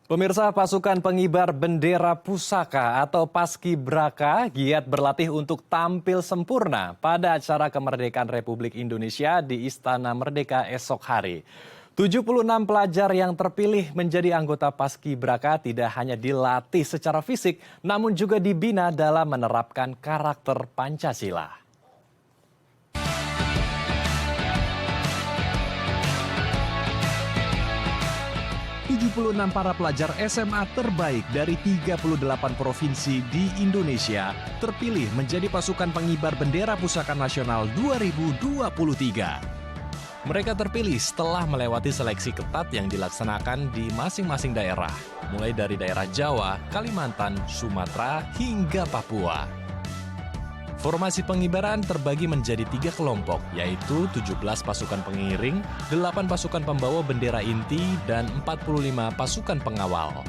Pemirsa, pasukan pengibar bendera pusaka atau Paskibraka giat berlatih untuk tampil sempurna pada acara kemerdekaan Republik Indonesia di Istana Merdeka esok hari. 76 pelajar yang terpilih menjadi anggota Paskibraka tidak hanya dilatih secara fisik, namun juga dibina dalam menerapkan karakter Pancasila. 76 para pelajar SMA terbaik dari 38 provinsi di Indonesia terpilih menjadi pasukan pengibar bendera pusaka nasional 2023. Mereka terpilih setelah melewati seleksi ketat yang dilaksanakan di masing-masing daerah, mulai dari daerah Jawa, Kalimantan, Sumatera, hingga Papua. Formasi pengibaran terbagi menjadi 3 kelompok, yaitu 17 pasukan pengiring, 8 pasukan pembawa bendera inti, dan 45 pasukan pengawal.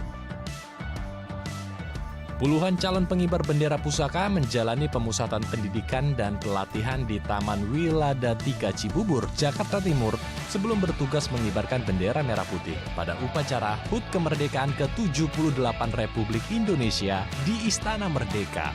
Puluhan calon pengibar bendera pusaka menjalani pemusatan pendidikan dan pelatihan di Taman Wilada 3 Cibubur, Jakarta Timur, sebelum bertugas mengibarkan bendera merah putih pada upacara HUT Kemerdekaan ke-78 Republik Indonesia di Istana Merdeka.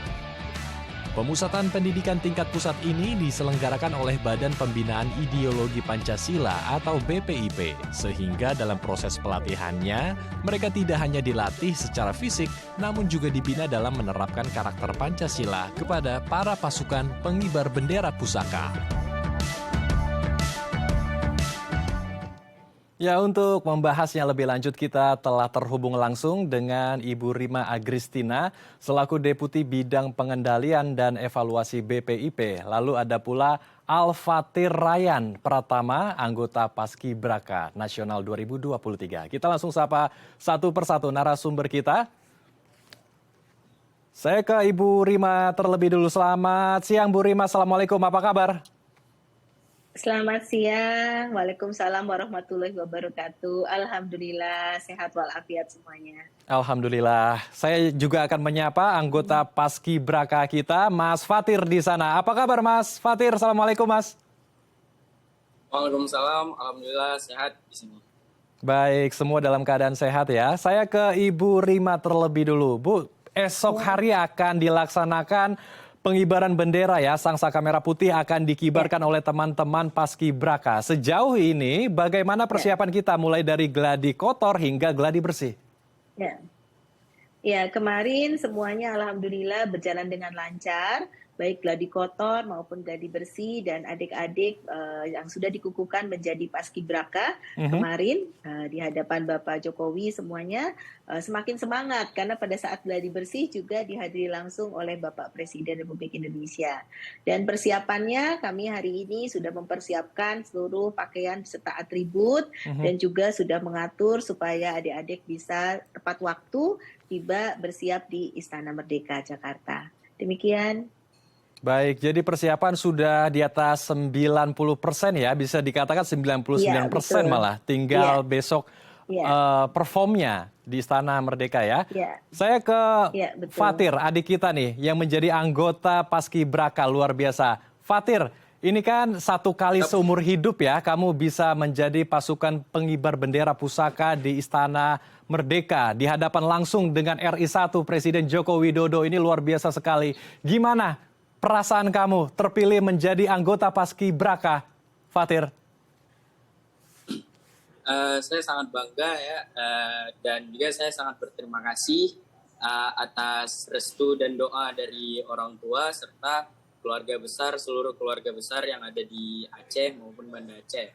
Pemusatan pendidikan tingkat pusat ini diselenggarakan oleh Badan Pembinaan Ideologi Pancasila atau BPIP, sehingga dalam proses pelatihannya, mereka tidak hanya dilatih secara fisik, namun juga dibina dalam menerapkan karakter Pancasila kepada para pasukan pengibar bendera pusaka. Ya, untuk membahasnya lebih lanjut kita telah terhubung langsung dengan Ibu Rima Agristina selaku Deputi Bidang Pengendalian dan Evaluasi BPIP. Lalu ada pula Al-Fatir Ryan Pratama, anggota Paskibraka Nasional 2023. Kita langsung sapa satu persatu narasumber kita. Saya ke Ibu Rima terlebih dulu. Selamat siang Bu Rima, Assalamualaikum, apa kabar? Selamat siang, Waalaikumsalam warahmatullahi wabarakatuh. Alhamdulillah, sehat walafiat semuanya. Alhamdulillah. Saya juga akan menyapa anggota Paskibraka kita, Mas Fatir di sana. Apa kabar Mas Fatir? Assalamualaikum Mas. Waalaikumsalam, alhamdulillah sehat di sini. Baik, semua dalam keadaan sehat ya. Saya ke Ibu Rima terlebih dulu. Bu, esok hari akan dilaksanakan pengibaran bendera ya, Sang Saka Merah Putih akan dikibarkan oleh teman-teman Paskibraka. Sejauh ini bagaimana persiapan kita mulai dari gladi kotor hingga gladi bersih? Ya, kemarin semuanya alhamdulillah berjalan dengan lancar, baik gladi kotor maupun gladi bersih, dan adik-adik yang sudah dikukuhkan menjadi Paskibraka kemarin di hadapan Bapak Jokowi semuanya semakin semangat karena pada saat gladi bersih juga dihadiri langsung oleh Bapak Presiden Republik Indonesia. Dan persiapannya kami hari ini sudah mempersiapkan seluruh pakaian serta atribut dan juga sudah mengatur supaya adik-adik bisa tepat waktu tiba bersiap di Istana Merdeka Jakarta. Demikian. Baik, jadi persiapan sudah di atas 90% ya, bisa dikatakan 99% ya, malah. Tinggal besok performnya di Istana Merdeka ya. Saya ke Fatir, adik kita nih, yang menjadi anggota Paskibraka luar biasa. Fatir, ini kan satu kali seumur hidup ya, kamu bisa menjadi pasukan pengibar bendera pusaka di Istana Merdeka. Di hadapan langsung dengan RI1 Presiden Joko Widodo, ini luar biasa sekali. Gimana perasaan kamu terpilih menjadi anggota Paskibraka, Fatir? Saya sangat bangga ya, dan juga saya sangat berterima kasih atas restu dan doa dari orang tua serta keluarga besar, seluruh keluarga besar yang ada di Aceh maupun Banda Aceh.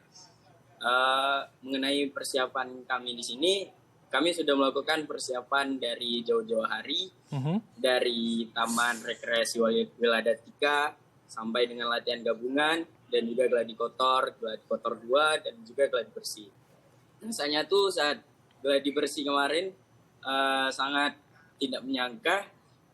Mengenai persiapan kami di sini, kami sudah melakukan persiapan dari jauh-jauh hari, dari Taman Rekreasi Wilada 3 sampai dengan latihan gabungan dan juga gladi kotor 2 dan juga gladi bersih. Rasanya tuh saat gladi bersih kemarin sangat tidak menyangka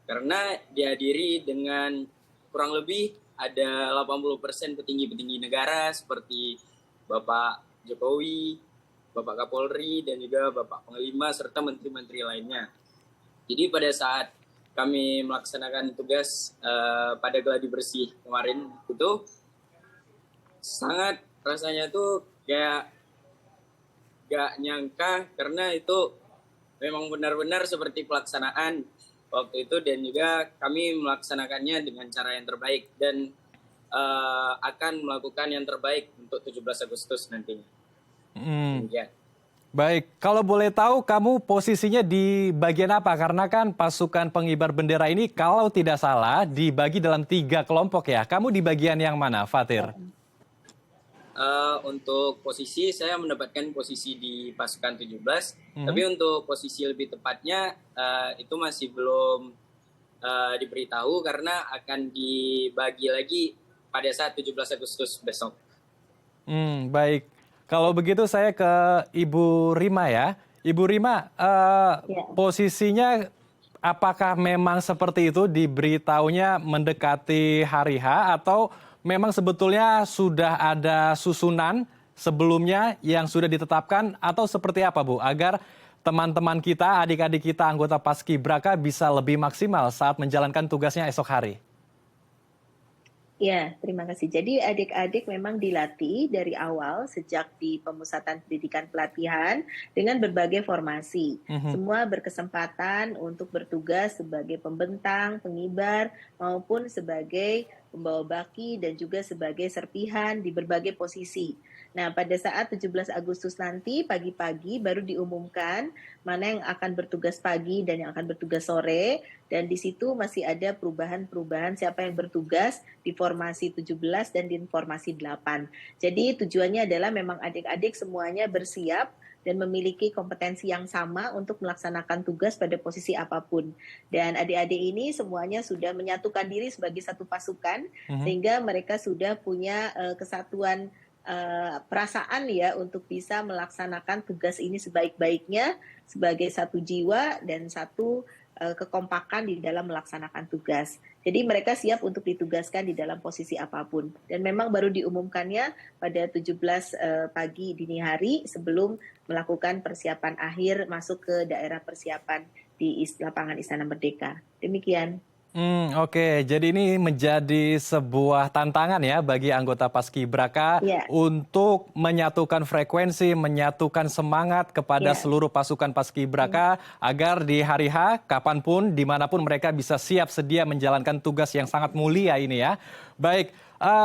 karena dihadiri dengan kurang lebih ada 80% petinggi-petinggi negara seperti Bapak Jokowi, Bapak Kapolri, dan juga Bapak Panglima, serta menteri-menteri lainnya. Jadi pada saat kami melaksanakan tugas pada gladi bersih kemarin itu, sangat rasanya tuh kayak gak nyangka karena itu memang benar-benar seperti pelaksanaan waktu itu, dan juga kami melaksanakannya dengan cara yang terbaik dan akan melakukan yang terbaik untuk 17 Agustus nantinya. Demikian. Baik, kalau boleh tahu kamu posisinya di bagian apa? Karena kan pasukan pengibar bendera ini kalau tidak salah dibagi dalam 3 kelompok ya. Kamu di bagian yang mana, Fatir? Untuk posisi saya mendapatkan posisi di pasukan 17, tapi untuk posisi lebih tepatnya itu masih belum diberitahu karena akan dibagi lagi pada saat 17 Agustus besok. Baik. Kalau begitu saya ke Ibu Rima ya. Ibu Rima, posisinya apakah memang seperti itu diberitahunya mendekati hari H atau memang sebetulnya sudah ada susunan sebelumnya yang sudah ditetapkan atau seperti apa Bu? Agar teman-teman kita, adik-adik kita anggota Paskibraka bisa lebih maksimal saat menjalankan tugasnya esok hari. Ya, terima kasih. Jadi adik-adik memang dilatih dari awal sejak di pemusatan pendidikan pelatihan dengan berbagai formasi. Semua berkesempatan untuk bertugas sebagai pembentang, pengibar, maupun sebagai pembawa baki dan juga sebagai serpihan di berbagai posisi. Nah, pada saat 17 Agustus nanti pagi-pagi baru diumumkan mana yang akan bertugas pagi dan yang akan bertugas sore, dan di situ masih ada perubahan-perubahan siapa yang bertugas di formasi 17 dan di formasi 8. Jadi tujuannya adalah memang adik-adik semuanya bersiap dan memiliki kompetensi yang sama untuk melaksanakan tugas pada posisi apapun. Dan adik-adik ini semuanya sudah menyatukan diri sebagai satu pasukan, sehingga mereka sudah punya kesatuan perasaan ya untuk bisa melaksanakan tugas ini sebaik-baiknya sebagai satu jiwa dan satu kekompakan di dalam melaksanakan tugas. Jadi mereka siap untuk ditugaskan di dalam posisi apapun. Dan memang baru diumumkannya pada 17 pagi dini hari sebelum melakukan persiapan akhir masuk ke daerah persiapan di lapangan Istana Merdeka. Demikian. Oke, jadi ini menjadi sebuah tantangan ya bagi anggota Paskibraka untuk menyatukan frekuensi, menyatukan semangat kepada seluruh pasukan Paskibraka agar di hari H, kapanpun, dimanapun mereka bisa siap sedia menjalankan tugas yang sangat mulia ini ya. Baik,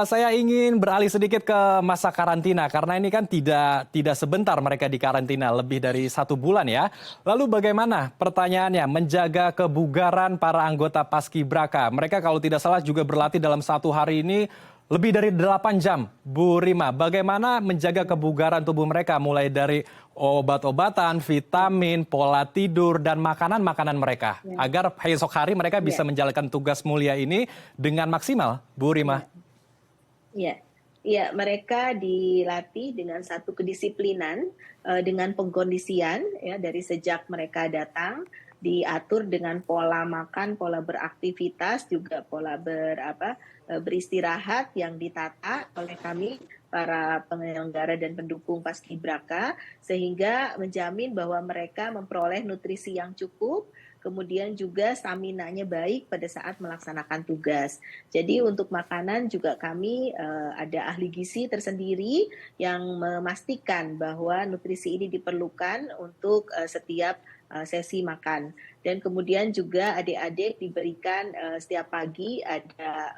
saya ingin beralih sedikit ke masa karantina karena ini kan tidak sebentar mereka di karantina, lebih dari 1 bulan ya. Lalu bagaimana pertanyaannya menjaga kebugaran para anggota Paskibraka? Mereka kalau tidak salah juga berlatih dalam 1 hari ini lebih dari 8 jam. Bu Rima, bagaimana menjaga kebugaran tubuh mereka mulai dari obat-obatan, vitamin, pola tidur, dan makanan-makanan mereka agar esok hari mereka bisa menjalankan tugas mulia ini dengan maksimal, Bu Rima? Ya, mereka dilatih dengan satu kedisiplinan, dengan pengkondisian ya dari sejak mereka datang, diatur dengan pola makan, pola beraktivitas, juga pola beristirahat yang ditata oleh kami para penyelenggara dan pendukung Paskibraka, sehingga menjamin bahwa mereka memperoleh nutrisi yang cukup, kemudian juga stamina-nya baik pada saat melaksanakan tugas. Jadi untuk makanan juga kami ada ahli gizi tersendiri yang memastikan bahwa nutrisi ini diperlukan untuk setiap sesi makan. Dan kemudian juga adik-adik diberikan setiap pagi ada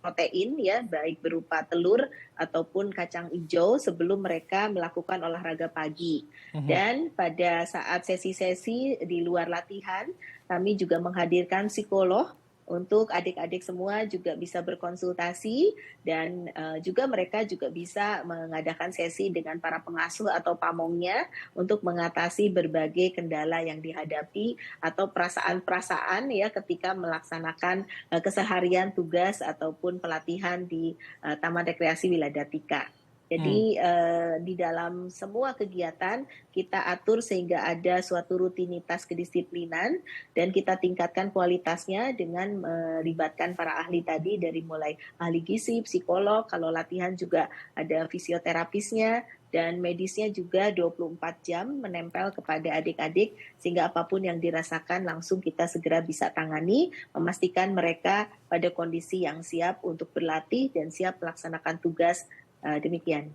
protein ya, baik berupa telur ataupun kacang hijau sebelum mereka melakukan olahraga pagi. Dan pada saat sesi-sesi di luar latihan, kami juga menghadirkan psikolog untuk adik-adik semua juga bisa berkonsultasi, dan juga mereka juga bisa mengadakan sesi dengan para pengasuh atau pamongnya untuk mengatasi berbagai kendala yang dihadapi atau perasaan-perasaan ya ketika melaksanakan keseharian tugas ataupun pelatihan di Taman Rekreasi Wiladatika. Jadi di dalam semua kegiatan kita atur sehingga ada suatu rutinitas kedisiplinan dan kita tingkatkan kualitasnya dengan melibatkan para ahli tadi, dari mulai ahli gizi, psikolog, kalau latihan juga ada fisioterapisnya, dan medisnya juga 24 jam menempel kepada adik-adik sehingga apapun yang dirasakan langsung kita segera bisa tangani, memastikan mereka pada kondisi yang siap untuk berlatih dan siap melaksanakan tugas. Demikian.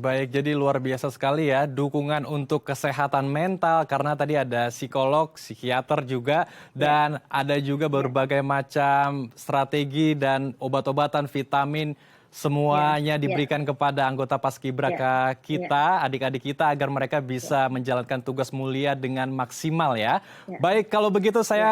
Baik, jadi luar biasa sekali ya dukungan untuk kesehatan mental karena tadi ada psikolog, psikiater juga Ya, dan ada juga ya, berbagai macam strategi dan obat-obatan, vitamin ya, semuanya ya, diberikan kepada anggota ya, paskibraka ya, kita, adik-adik kita agar mereka ya, bisa menjalankan tugas mulia dengan maksimal ya. ya, Baik, kalau begitu ya. saya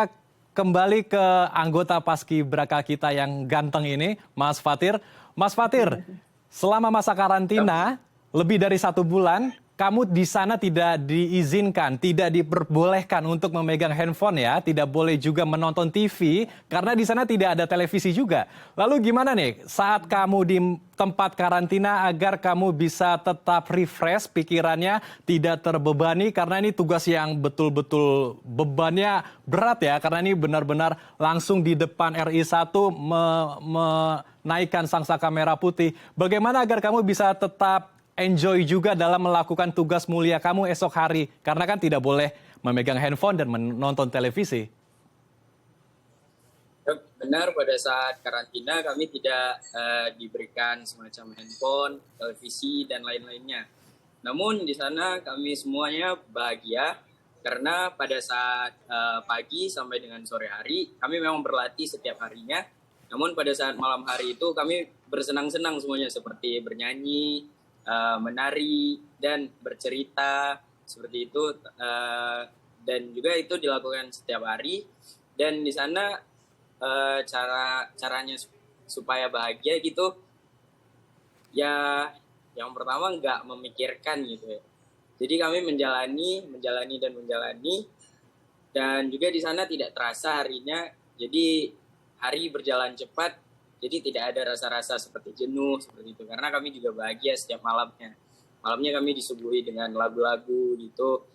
kembali ke anggota paskibraka kita yang ganteng ini, Mas Fatir. Mas Fatir, selama masa karantina lebih dari 1 bulan, kamu di sana tidak diizinkan, tidak diperbolehkan untuk memegang handphone ya, tidak boleh juga menonton TV karena di sana tidak ada televisi juga. Lalu gimana nih saat kamu di tempat karantina agar kamu bisa tetap refresh pikirannya, tidak terbebani karena ini tugas yang betul-betul bebannya berat ya karena ini benar-benar langsung di depan RI 1 menaikkan sangsaka merah putih. Bagaimana agar kamu bisa tetap enjoy juga dalam melakukan tugas mulia kamu esok hari? Karena kan tidak boleh memegang handphone dan menonton televisi. Benar, pada saat karantina kami tidak diberikan semacam handphone, televisi, dan lain-lainnya. Namun di sana kami semuanya bahagia karena pada saat pagi sampai dengan sore hari kami memang berlatih setiap harinya. Namun pada saat malam hari itu kami bersenang-senang semuanya seperti bernyanyi, menari, dan bercerita seperti itu. Dan juga itu dilakukan setiap hari. Dan di sana caranya supaya bahagia gitu ya, yang pertama nggak memikirkan gitu ya, jadi kami menjalani dan juga di sana tidak terasa harinya, jadi hari berjalan cepat, jadi tidak ada rasa-rasa seperti jenuh seperti itu karena kami juga bahagia setiap malamnya kami disuguhi dengan lagu-lagu gitu,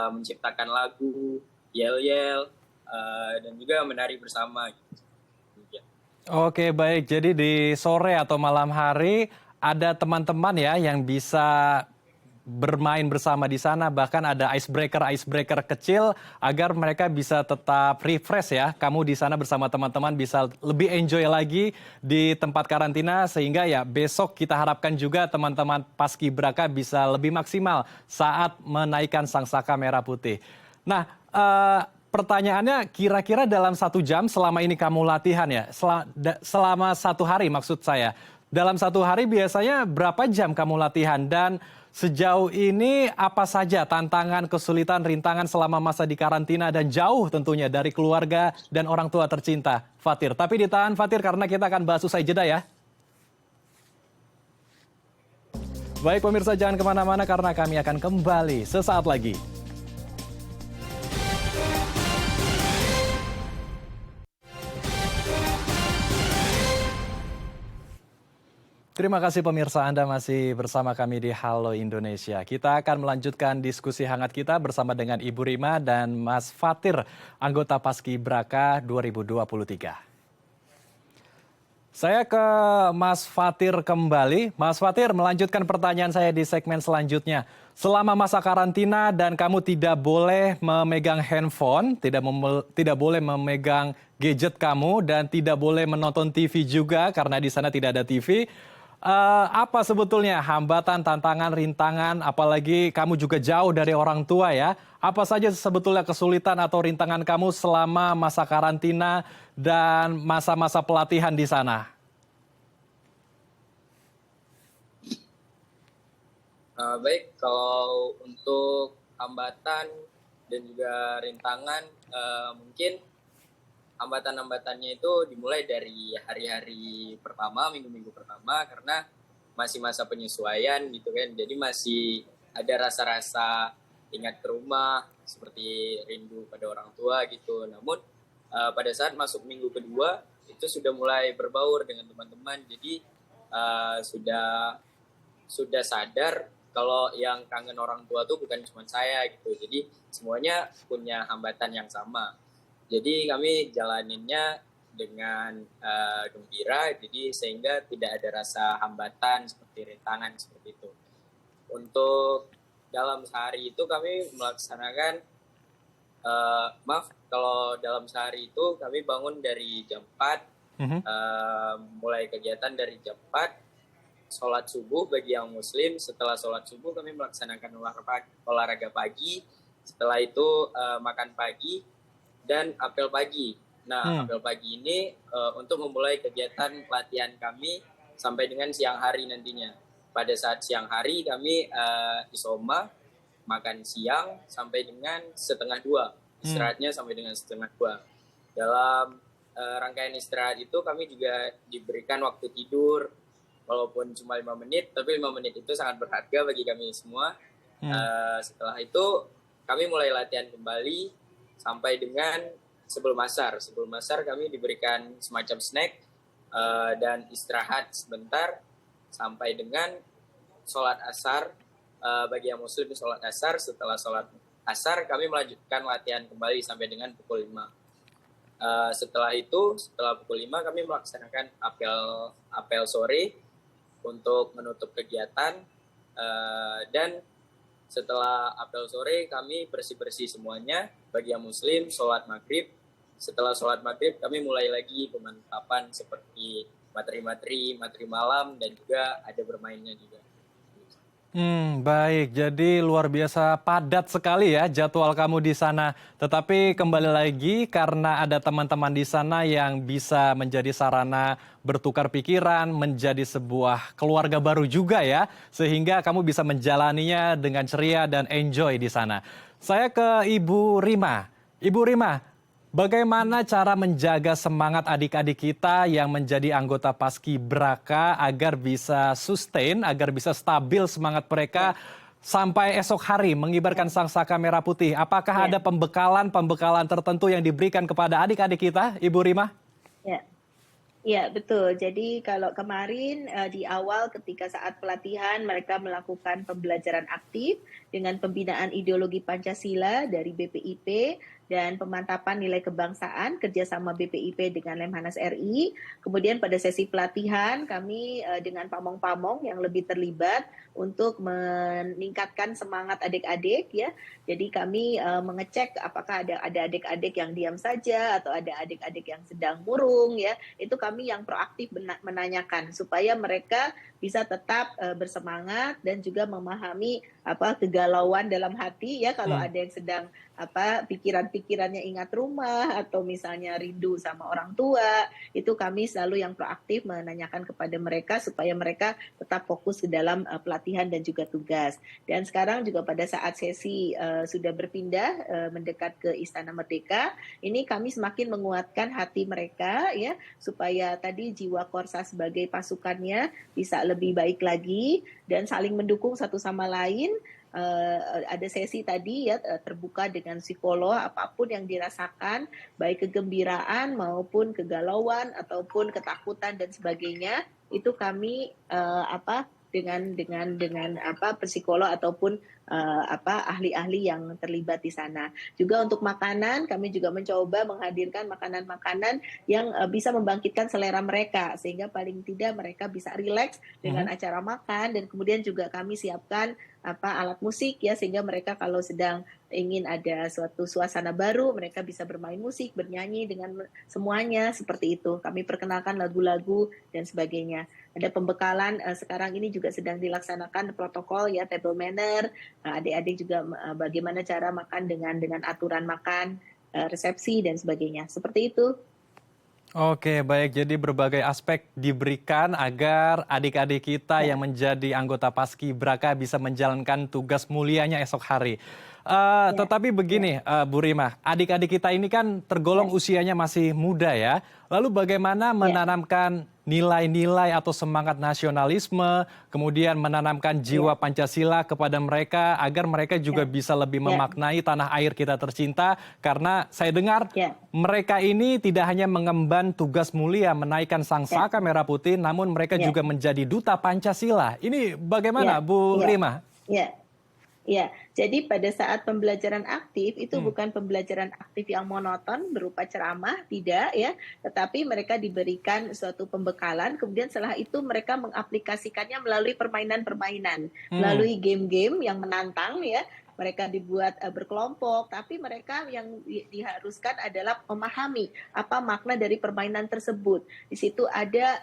menciptakan lagu, yel-yel, dan juga menari bersama gitu. Oke, baik. Jadi di sore atau malam hari ada teman-teman ya yang bisa bermain bersama di sana, bahkan ada icebreaker kecil agar mereka bisa tetap refresh ya. Kamu di sana bersama teman-teman bisa lebih enjoy lagi di tempat karantina sehingga ya besok kita harapkan juga teman-teman Paskibraka bisa lebih maksimal saat menaikkan sangsaka merah putih. Nah, pertanyaannya kira-kira dalam 1 jam selama ini kamu latihan ya, selama 1 hari maksud saya. Dalam 1 hari biasanya berapa jam kamu latihan dan sejauh ini apa saja tantangan, kesulitan, rintangan selama masa di karantina dan jauh tentunya dari keluarga dan orang tua tercinta, Fatir. Tapi ditahan Fatir karena kita akan bahas usai jeda ya. Baik pemirsa jangan kemana-mana karena kami akan kembali sesaat lagi. Terima kasih pemirsa Anda masih bersama kami di Halo Indonesia. Kita akan melanjutkan diskusi hangat kita bersama dengan Ibu Rima dan Mas Fatir, anggota Paskibraka 2023. Saya ke Mas Fatir kembali. Mas Fatir, melanjutkan pertanyaan saya di segmen selanjutnya. Selama masa karantina dan kamu tidak boleh memegang handphone, tidak boleh memegang gadget kamu, dan tidak boleh menonton TV juga karena di sana tidak ada TV. Apa sebetulnya hambatan, tantangan, rintangan, apalagi kamu juga jauh dari orang tua ya. Apa saja sebetulnya kesulitan atau rintangan kamu selama masa karantina dan masa-masa pelatihan di sana? Baik, kalau untuk hambatan dan juga rintangan, mungkin hambatan-hambatannya itu dimulai dari hari-hari pertama, minggu-minggu pertama, karena masih masa penyesuaian gitu kan. Jadi masih ada rasa-rasa ingat ke rumah, seperti rindu pada orang tua gitu. Namun pada saat masuk minggu kedua, itu sudah mulai berbaur dengan teman-teman. Jadi sudah sadar kalau yang kangen orang tua tuh bukan cuma saya gitu. Jadi semuanya punya hambatan yang sama. Jadi kami jalaninnya dengan gembira, jadi sehingga tidak ada rasa hambatan seperti rintangan seperti itu. Untuk dalam sehari itu kami melaksanakan, kalau dalam sehari itu kami bangun dari jam 4, mulai kegiatan dari jam 4, sholat subuh bagi yang muslim. Setelah sholat subuh kami melaksanakan olahraga pagi. Setelah itu makan pagi dan apel pagi. Nah, apel pagi ini untuk memulai kegiatan latihan kami sampai dengan siang hari nantinya. Pada saat siang hari kami isoma, makan siang sampai dengan 1:30. Istirahatnya sampai dengan 1:30. Dalam rangkaian istirahat itu kami juga diberikan waktu tidur, walaupun cuma 5 menit, tapi 5 menit itu sangat berharga bagi kami semua. Setelah itu kami mulai latihan kembali sampai dengan sebelum asar. Sebelum asar kami diberikan semacam snack dan istirahat sebentar sampai dengan sholat asar. Bagi yang muslim sholat asar. Setelah sholat asar kami melanjutkan latihan kembali sampai dengan pukul 5. Setelah pukul 5 kami melaksanakan apel sore untuk menutup kegiatan, dan setelah apel sore kami bersih-bersih semuanya. Bagi yang muslim sholat maghrib. Setelah sholat maghrib kami mulai lagi pemantapan seperti materi malam, dan juga ada bermainnya juga. Baik, jadi luar biasa padat sekali ya jadwal kamu di sana. Tetapi kembali lagi karena ada teman-teman di sana yang bisa menjadi sarana bertukar pikiran, menjadi sebuah keluarga baru juga ya. Sehingga kamu bisa menjalaninya dengan ceria dan enjoy di sana. Saya ke Ibu Rima. Ibu Rima, bagaimana cara menjaga semangat adik-adik kita yang menjadi anggota Paskibraka agar bisa sustain, agar bisa stabil semangat mereka sampai esok hari mengibarkan sangsaka merah putih? Apakah ada pembekalan tertentu yang diberikan kepada adik-adik kita, Ibu Rima? Ya. Ya, betul. Jadi kalau kemarin di awal ketika saat pelatihan mereka melakukan pembelajaran aktif dengan pembinaan ideologi Pancasila dari BPIP dan pemantapan nilai kebangsaan kerjasama BPIP dengan Lemhanas RI. Kemudian pada sesi pelatihan kami dengan pamong-pamong yang lebih terlibat untuk meningkatkan semangat adik-adik ya. Jadi kami mengecek apakah ada adik-adik yang diam saja atau ada adik-adik yang sedang murung ya. Itu kami yang proaktif menanyakan supaya mereka bisa tetap bersemangat dan juga memahami kegalauan dalam hati ya kalau ada yang sedang pikirannya ingat rumah atau misalnya rindu sama orang tua, itu kami selalu yang proaktif menanyakan kepada mereka supaya mereka tetap fokus ke dalam pelatihan dan juga tugas. Dan sekarang juga pada saat sesi sudah berpindah mendekat ke Istana Merdeka, ini kami semakin menguatkan hati mereka ya supaya tadi jiwa Korsa sebagai pasukannya bisa lebih baik lagi dan saling mendukung satu sama lain. Ada sesi tadi ya terbuka dengan psikolog, apapun yang dirasakan baik kegembiraan maupun kegalauan ataupun ketakutan dan sebagainya itu kami dengan psikolog ataupun ahli-ahli yang terlibat di sana. Juga untuk makanan kami juga mencoba menghadirkan makanan-makanan yang bisa membangkitkan selera mereka sehingga paling tidak mereka bisa rileks dengan acara makan, dan kemudian juga kami siapkan alat musik ya sehingga mereka kalau sedang ingin ada suatu suasana baru mereka bisa bermain musik, bernyanyi dengan semuanya seperti itu. Kami perkenalkan lagu-lagu dan sebagainya. Ada pembekalan sekarang ini juga sedang dilaksanakan protokol ya, table manner. Adik-adik juga bagaimana cara makan dengan aturan makan, resepsi dan sebagainya. Seperti itu. Oke, baik. Jadi berbagai aspek diberikan agar adik-adik kita yang menjadi anggota Paskibraka bisa menjalankan tugas mulianya esok hari. Tetapi begini, Bu Rima, adik-adik kita ini kan tergolong usianya masih muda ya. Lalu bagaimana menanamkan nilai-nilai atau semangat nasionalisme, kemudian menanamkan jiwa Pancasila kepada mereka agar mereka juga bisa lebih memaknai tanah air kita tercinta, karena saya dengar mereka ini tidak hanya mengemban tugas mulia menaikkan sangsaka merah putih, namun mereka juga menjadi duta Pancasila. Ini bagaimana Bu Rima? Ya, jadi pada saat pembelajaran aktif itu bukan pembelajaran aktif yang monoton berupa ceramah, tidak ya, tetapi mereka diberikan suatu pembekalan, kemudian setelah itu mereka mengaplikasikannya melalui permainan-permainan, melalui game-game yang menantang ya, mereka dibuat berkelompok, tapi mereka yang diharuskan adalah memahami apa makna dari permainan tersebut. Di situ ada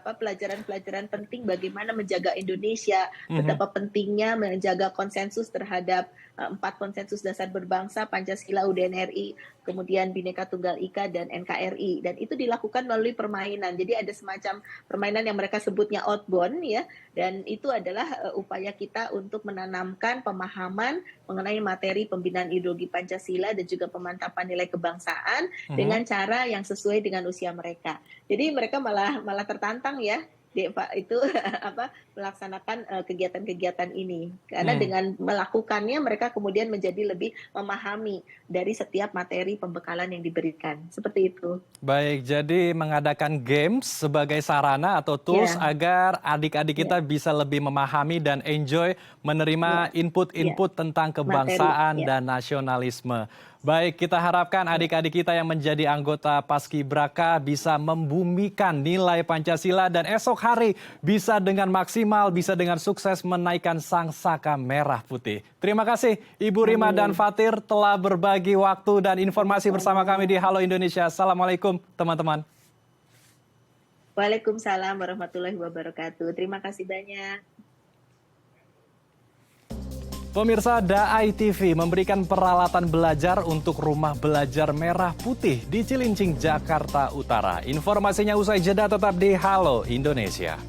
pelajaran-pelajaran penting bagaimana menjaga Indonesia, betapa pentingnya menjaga konsensus terhadap 4 konsensus dasar berbangsa, Pancasila, UDNRI, kemudian Bhinneka Tunggal Ika dan NKRI, dan itu dilakukan melalui permainan. Jadi ada semacam permainan yang mereka sebutnya outbound ya, dan itu adalah upaya kita untuk menanamkan pemahaman mengenai materi pembinaan ideologi Pancasila dan juga pemantapan nilai kebangsaan dengan cara yang sesuai dengan usia mereka. Jadi mereka malah tertantang ya itu melaksanakan kegiatan-kegiatan ini, karena dengan melakukannya mereka kemudian menjadi lebih memahami dari setiap materi pembekalan yang diberikan, seperti itu. Baik, jadi mengadakan games sebagai sarana atau tools agar adik-adik kita bisa lebih memahami dan enjoy menerima input-input tentang kebangsaan dan nasionalisme. Baik, kita harapkan adik-adik kita yang menjadi anggota Paskibraka bisa membumikan nilai Pancasila dan esok hari bisa dengan maksimal, bisa dengan sukses menaikkan sangsaka merah putih. Terima kasih Ibu Rima dan Fatir telah berbagi waktu dan informasi bersama kami di Halo Indonesia. Assalamualaikum teman-teman. Waalaikumsalam warahmatullahi wabarakatuh. Terima kasih banyak. Pemirsa, Daai TV memberikan peralatan belajar untuk rumah belajar merah putih di Cilincing, Jakarta Utara. Informasinya usai jeda, tetap di Halo Indonesia.